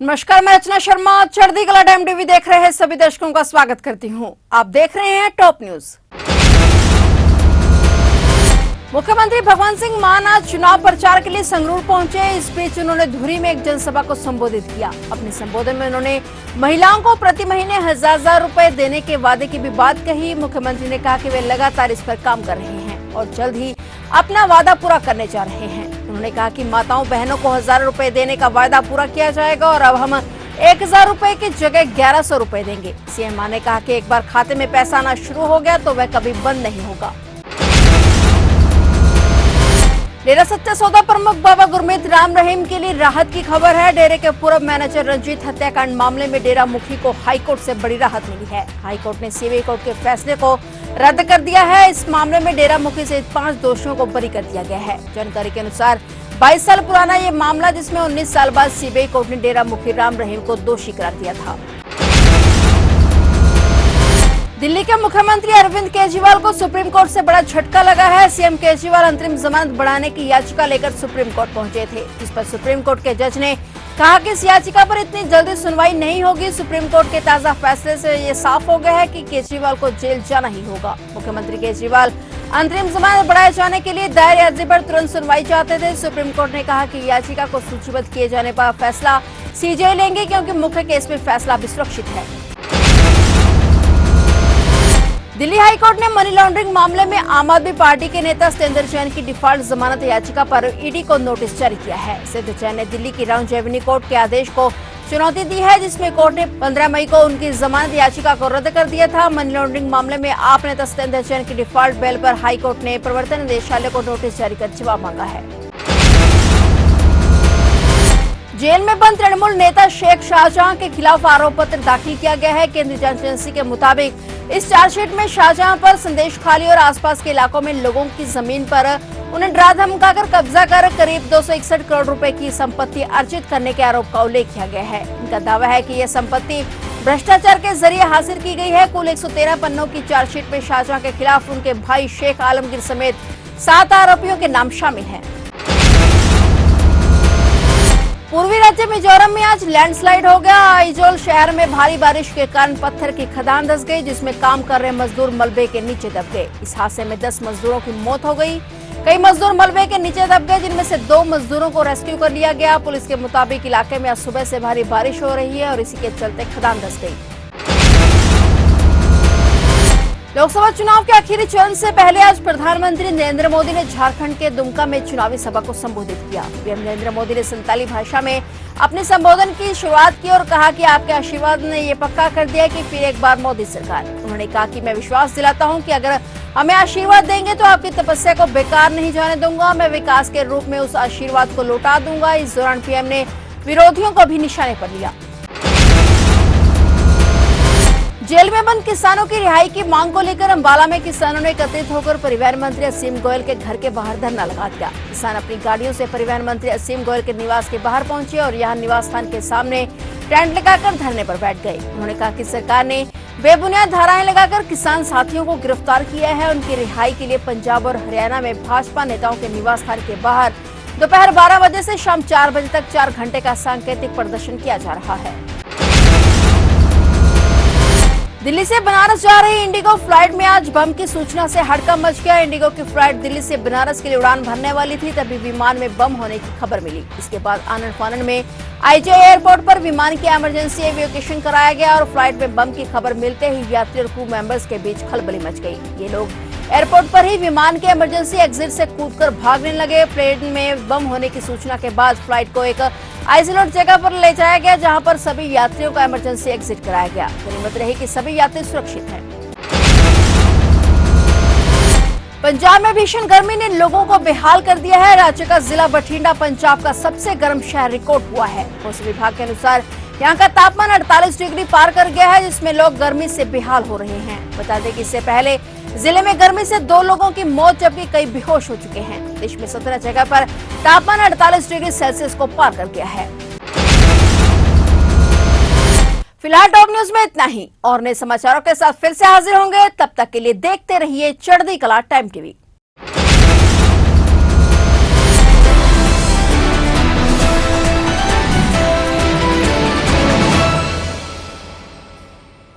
नमस्कार, मैं रचना शर्मा चढ़ती कला टाइम टीवी देख रहे हैं सभी दर्शकों का स्वागत करती हूं। आप देख रहे हैं टॉप न्यूज। मुख्यमंत्री भगवंत सिंह मान आज चुनाव प्रचार के लिए संगरूर पहुंचे। इस बीच उन्होंने धुरी में एक जनसभा को संबोधित किया। अपने संबोधन में उन्होंने महिलाओं को प्रति महीने 1000 रुपए देने के वादे की भी बात कही। मुख्यमंत्री ने कहा कि वे लगातार इस पर काम कर रहे हैं और जल्द ही अपना वादा पूरा करने जा रहे हैं। उन्होंने कहा कि माताओं बहनों को 1000 रुपए देने का वादा पूरा किया जाएगा और अब हम 1000 रुपए की जगह 1100 रुपए देंगे। सीएम मान ने कहा कि एक बार खाते में पैसा आना शुरू हो गया तो वह कभी बंद नहीं होगा। डेरा सच्चा सौदा प्रमुख बाबा गुरमीत राम रहीम के लिए राहत की खबर है। डेरे के पूर्व मैनेजर रंजीत हत्याकांड मामले में डेरा मुखी को हाईकोर्ट से बड़ी राहत मिली है। हाईकोर्ट ने सीबीआई कोर्ट के फैसले को रद्द कर दिया है। इस मामले में डेरा मुखी से 5 दोषियों को बरी कर दिया गया है। जानकारी के अनुसार 22 साल पुराना ये मामला, जिसमें 19 साल बाद सीबीआई कोर्ट ने डेरा मुखी राम रहीम को दोषी करार दिया था। दिल्ली के मुख्यमंत्री अरविंद केजरीवाल को सुप्रीम कोर्ट से बड़ा झटका लगा है। सीएम केजरीवाल अंतरिम जमानत बढ़ाने की याचिका लेकर सुप्रीम कोर्ट पहुंचे थे, जिस पर सुप्रीम कोर्ट के जज ने कहा कि इस याचिका पर इतनी जल्दी सुनवाई नहीं होगी। सुप्रीम कोर्ट के ताजा फैसले से ये साफ हो गया है कि केजरीवाल को जेल जाना ही होगा। मुख्यमंत्री केजरीवाल अंतरिम जमानत बढ़ाए जाने के लिए दायर अर्जी पर तुरंत सुनवाई चाहते थे। सुप्रीम कोर्ट ने कहा कि याचिका को सूचीबद्ध किए जाने पर फैसला सीजेआई लेंगे, क्योंकि मुख्य केस में फैसला भी सुरक्षित है। दिल्ली हाईकोर्ट ने मनी लॉन्ड्रिंग मामले में आम आदमी पार्टी के नेता सत्येंद्र जैन की डिफॉल्ट जमानत याचिका पर ईडी को नोटिस जारी किया है। सत्येंद्र जैन ने दिल्ली की राउंड रेवेन्यू कोर्ट के आदेश को चुनौती दी है, जिसमें कोर्ट ने 15 मई को उनकी जमानत याचिका को रद्द कर दिया था। मनी लॉन्ड्रिंग मामले में आप नेता सत्येंद्र जैन की डिफॉल्ट बेल पर हाईकोर्ट ने प्रवर्तन निदेशालय को नोटिस जारी कर जवाब मांगा है। जेल में बंद तृणमूल नेता शेख शाहजहां के खिलाफ आरोप पत्र दाखिल किया गया है। केंद्रीय जांच एजेंसी के मुताबिक इस चार्जशीट में शाहजहां पर संदेश खाली और आसपास के इलाकों में लोगों की जमीन पर उन्हें डरा धमकाकर कब्जा कर करीब 261 करोड़ रुपए की संपत्ति अर्जित करने के आरोप का उल्लेख किया गया है। इनका दावा है कि यह संपत्ति भ्रष्टाचार के जरिए हासिल की गई है। कुल 113 पन्नों की चार्जशीट में शाहजहां के खिलाफ उनके भाई शेख आलमगीर समेत 7 आरोपियों के नाम शामिल हैं। पूर्वी राज्य मिजोरम में आज लैंडस्लाइड हो गया। आइजोल शहर में भारी बारिश के कारण पत्थर की खदान धंस गई, जिसमें काम कर रहे मजदूर मलबे के नीचे दब गए। इस हादसे में 10 मजदूरों की मौत हो गई। कई मजदूर मलबे के नीचे दब गए, जिनमें से 2 मजदूरों को रेस्क्यू कर लिया गया। पुलिस के मुताबिक इलाके में आज सुबह से भारी बारिश हो रही है और इसी के चलते खदान धंस गई। लोकसभा चुनाव के आखिरी चरण से पहले आज प्रधानमंत्री नरेंद्र मोदी ने झारखंड के दुमका में चुनावी सभा को संबोधित किया। पीएम नरेंद्र मोदी ने संताली भाषा में अपने संबोधन की शुरुआत की और कहा कि आपके आशीर्वाद ने ये पक्का कर दिया कि फिर एक बार मोदी सरकार। उन्होंने कहा कि मैं विश्वास दिलाता हूं कि अगर हमें आशीर्वाद देंगे तो आपकी तपस्या को बेकार नहीं जाने दूंगा। मैं विकास के रूप में उस आशीर्वाद को लौटा दूंगा। इस दौरान पीएम ने विरोधियों को भी निशाने पर लिया। जेल में बंद किसानों की रिहाई की मांग को लेकर अंबाला में किसानों ने एकत्रित होकर परिवहन मंत्री असीम गोयल के घर के बाहर धरना लगा दिया। किसान अपनी गाड़ियों से परिवहन मंत्री असीम गोयल के निवास के बाहर पहुंचे और यहां निवास स्थान के सामने टेंट लगाकर धरने पर बैठ गए। उन्होंने कहा कि सरकार ने बेबुनियाद धाराएं लगाकर किसान साथियों को गिरफ्तार किया है। उनकी रिहाई के लिए पंजाब और हरियाणा में भाजपा नेताओं के निवास स्थान के बाहर दोपहर 12 बजे से शाम 4 बजे तक 4 घंटे का सांकेतिक प्रदर्शन किया जा रहा है। दिल्ली से बनारस जा रही इंडिगो फ्लाइट में आज बम की सूचना से हड़कंप मच गया। इंडिगो की फ्लाइट दिल्ली से बनारस के लिए उड़ान भरने वाली थी, तभी विमान में बम होने की खबर मिली। इसके बाद आनंद फानन में आईजीआई एयरपोर्ट पर विमान की इमरजेंसी एविएशन कराया गया और फ्लाइट में बम की खबर मिलते ही यात्री और क्रू मेंबर्स के बीच खलबली मच गई। ये लोग एयरपोर्ट पर ही विमान के इमरजेंसी एग्जिट से कूदकर भागने लगे। प्लेन में बम होने की सूचना के बाद फ्लाइट को एक आइसोलेट जगह पर ले जाया गया, जहां पर सभी यात्रियों का इमरजेंसी एग्जिट कराया गया। गनीमत रही कि सभी यात्री सुरक्षित हैं। पंजाब में भीषण गर्मी ने लोगों को बेहाल कर दिया है। राज्य का जिला बठिंडा पंजाब का सबसे गर्म शहर रिकॉर्ड हुआ है। मौसम विभाग के अनुसार यहाँ का तापमान 48 डिग्री पार कर गया है, जिसमें लोग गर्मी से बेहाल हो रहे हैं। बता दें कि इससे पहले जिले में गर्मी से 2 लोगों की मौत जबकि कई बेहोश हो चुके हैं। देश में 17 जगह पर तापमान 48 डिग्री सेल्सियस को पार कर गया है। फिलहाल टॉप न्यूज में इतना ही और नए समाचारों के साथ फिर से हाजिर होंगे। तब तक के लिए देखते रहिए चढ़ती कला टाइम टीवी।